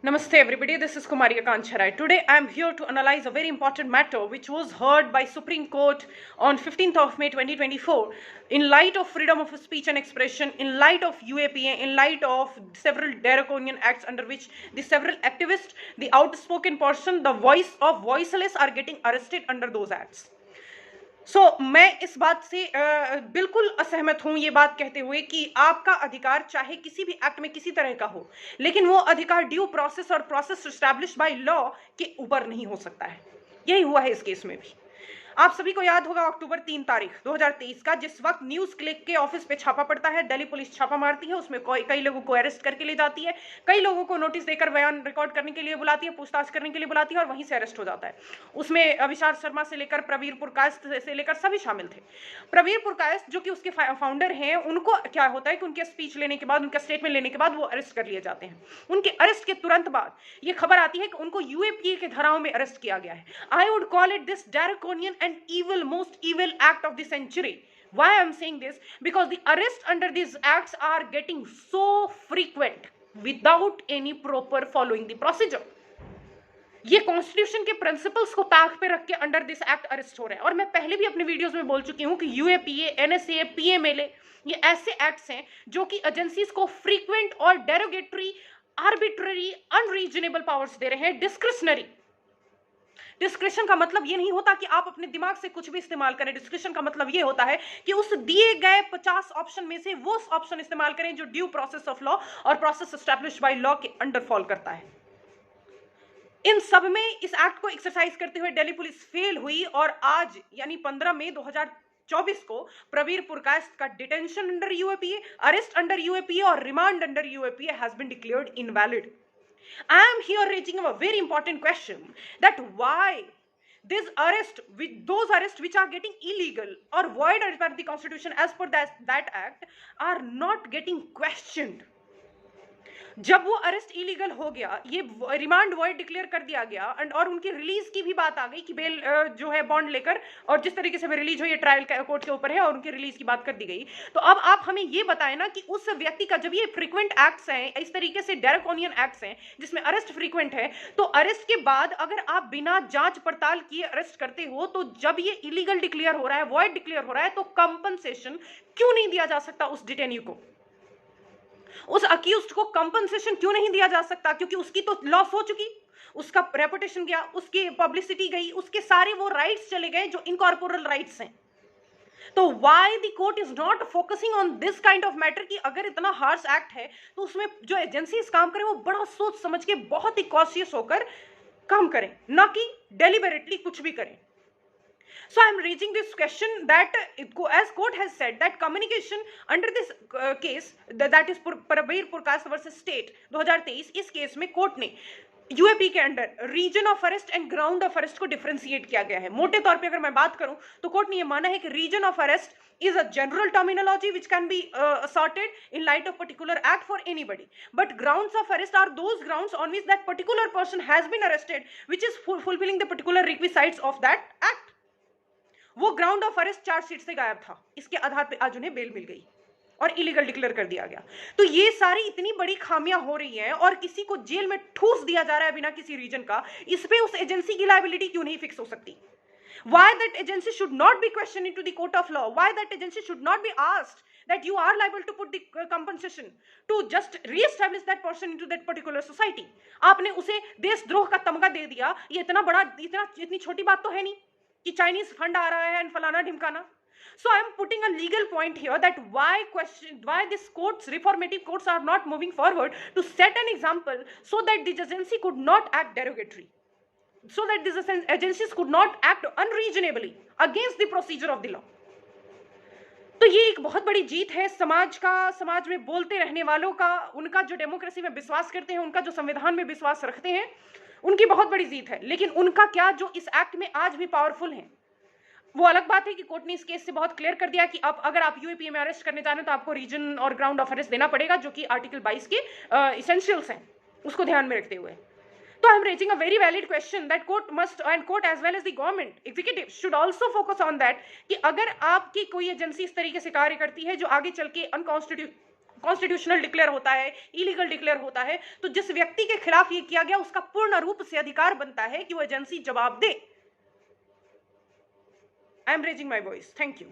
Namaste everybody, this is Kumari Akancharai. Today I am here to analyze a very important matter which was heard by Supreme Court on 15th of May 2024 in light of freedom of speech and expression, in light of UAPA, in light of several draconian acts under which the several activists, the outspoken person, the voice of voiceless are getting arrested under those acts. मैं इस बात से बिल्कुल असहमत हूं ये बात कहते हुए कि आपका अधिकार चाहे किसी भी एक्ट में किसी तरह का हो, लेकिन वो अधिकार ड्यू प्रोसेस और प्रोसेस एस्टैब्लिश्ड बाय लॉ के ऊपर नहीं हो सकता है। यही हुआ है इस केस में भी। आप सभी को याद होगा अक्टूबर 3 तारीख 2023 का, जिस वक्त न्यूज क्लिक के ऑफिस पे छापा पड़ता है, दिल्ली पुलिस छापा मारती है, उसमें कई लोगों को अरेस्ट करके ले जाती है, कई लोगों को नोटिस देकर बयान रिकॉर्ड करने के लिए बुलाती है, पूछताछ करने के लिए बुलाती है और वहीं से अरेस्ट हो जाता है। उसमें अविशार शर्मा से लेकर प्रवीर पुरकायस्थ से लेकर सभी शामिल थे। प्रवीर पुरकायस्थ जो कि उसके फाउंडर हैं, उनको क्या होता है कि उनके स्पीच लेने के बाद, उनका स्टेटमेंट लेने के बाद वो अरेस्ट कर लिए जाते हैं। उनके अरेस्ट के तुरंत बाद ये खबर आती है कि उनको यूएपीए के धाराओं में अरेस्ट किया गया है। I would call it this draconian and evil, most evil act of the century. Why I am saying this? Because the arrests under these acts are getting so frequent without any proper following the procedure. ये constitution के principles को ताक पे रख के under this act arrest हो रहे हैं। और मैं पहले भी अपने वीडियोस में बोल चुकी हूं कि यूएपीए, एनएसए, पीएमएलए ये ऐसे एक्ट्स हैं जो कि एजेंसीज को फ्रीक्वेंट और डेरोगेटरी, आर्बिट्ररी, अनरीजनेबल पावर्स दे रहे हैं, डिस्क्रिशनरी। डिस्क्रिशन का मतलब ये नहीं होता कि आप अपने दिमाग से कुछ भी इस्तेमाल करें। डिस्क्रिशन का मतलब ये होता है कि उस दिए गए 50 ऑप्शन में से वो ऑप्शन इस्तेमाल करें जो ड्यू प्रोसेस ऑफ लॉ और प्रोसेस एस्टैब्लिश्ड बाय लॉ के अंडर फॉल करता है। इन सब में इस एक्ट को एक्सरसाइज करते हुए दिल्ली पुलिस फेल हुई और आज यानी 15 मई 2024 को प्रवीर पुरकायस्थ का detention under UAPA, arrest under UAPA और remand under UAPA has been declared invalid. I am here raising a very important question that why those arrests which are getting illegal or void as per the constitution as per that act are not getting questioned. जब वो arrest illegal हो गया, ये remand void declare कर दिया गया और उनकी रिलीज की भी बात आ गई कि बेल जो है बॉन्ड लेकर और जिस तरीके से रिलीज हो ये ट्रायल कोर्ट के ऊपर है और उनकी रिलीज की बात कर दी गई। तो अब आप हमें ये बताएं ना कि उस व्यक्ति का, जब ये फ्रीक्वेंट एक्ट्स हैं, इस तरीके से ड्रैकोनियन एक्ट्स हैं जिसमें अरेस्ट फ्रीक्वेंट है, तो अरेस्ट के बाद अगर आप बिना जांच पड़ताल किए अरेस्ट करते हो, तो जब ये इलीगल डिक्लेयर हो रहा है, वॉइड डिक्लेयर हो रहा है, तो कंपनसेशन क्यों नहीं दिया जा सकता उस डिटेन्यू को? उस अक्यूज्ड को कंपनसेशन क्यों नहीं दिया जा सकता? क्योंकि उसकी तो लॉस हो चुकी, उसका रेपुटेशन गया, उसकी पब्लिसिटी गई, उसके सारे वो राइट्स चले गए जो इनकॉर्पोरल राइट्स हैं। तो why the court is not focusing on this kind of matter कि अगर इतना हार्श एक्ट है तो उसमें जो एजेंसीज काम करें वो बड़ा सोच समझ के बहुत ही कॉशियस होकर काम करें, ना कि डेलिबरेटली कुछ भी करें। So I am raising this question that as court has said that communication under this case that is Prabir Purkash versus State 2023, इस केस में कोर्ट ने यूएपी के under reason of arrest and ground of arrest को differentiate किया गया है। मोटे तौर पे अगर मैं बात करूं तो कोर्ट ने यह माना है कि reason of arrest is a general terminology which can be asserted in light of particular act for anybody, but grounds of arrest are those grounds on which that particular person has been arrested, which is fulfilling the particular requisites of that act. वो ground of arrest chargesheet से गायब था, इसके आधार पे आज उन्हें bell मिल गई और इलीगल डिक्लेयर कर दिया गया। तो ये सारी इतनी बड़ी खामियां हो रही हैं और किसी को जेल में ठूस दिया जा रहा है बिना किसी रीजन का, इस पे उस एजेंसी की लायबिलिटी क्यों नहीं फिक्स हो सकती? Why that agency should not be questioned into the court of law? Why that agency should not be asked that you are liable to put the compensation to just re-establish that person into that particular society? आपने उसे देशद्रोह का तमगा दे दिया। ये इतनी छोटी बात तो है नहीं कि चाइनीज फंड आ रहा है एंड फलाना ढिमकाना। So I am putting a legal point here that why this reformative courts are not moving forward to set an example so that this agency could not act derogatory, so that these agencies could not act unreasonably against the procedure of the law. तो ये एक बहुत बड़ी जीत है समाज का, समाज में बोलते रहने वालों का, उनका जो डेमोक्रेसी में विश्वास करते हैं, उनका जो संविधान में विश्वास रखते हैं, उनकी बहुत बड़ी जीत है। लेकिन उनका क्या जो इस एक्ट में आज भी पावरफुल हैं? वो अलग बात है कि कोर्ट ने इस केस से बहुत क्लियर कर दिया कि अगर आप यूएपीए में अरेस्ट करने जा रहे हैं तो आपको रीजन और ग्राउंड ऑफ अरेस्ट देना पड़ेगा, जो कि आर्टिकल 22 के इसेंशियल्स हैं, उसको ध्यान में रखते हुए। तो I am raising a very valid question that court must and court as well as the government executive should also focus on that कि अगर आपकी कोई एजेंसी इस तरीके से कार्य करती है जो आगे चल के अनकॉन्स्टिट्यूशनल डिक्लेयर होता है, इलीगल डिक्लेयर होता है, तो जिस व्यक्ति के खिलाफ ये किया गया उसका पूर्ण रूप से अधिकार बनता है कि वो एजेंसी जवाब दे। I am raising my voice. Thank you.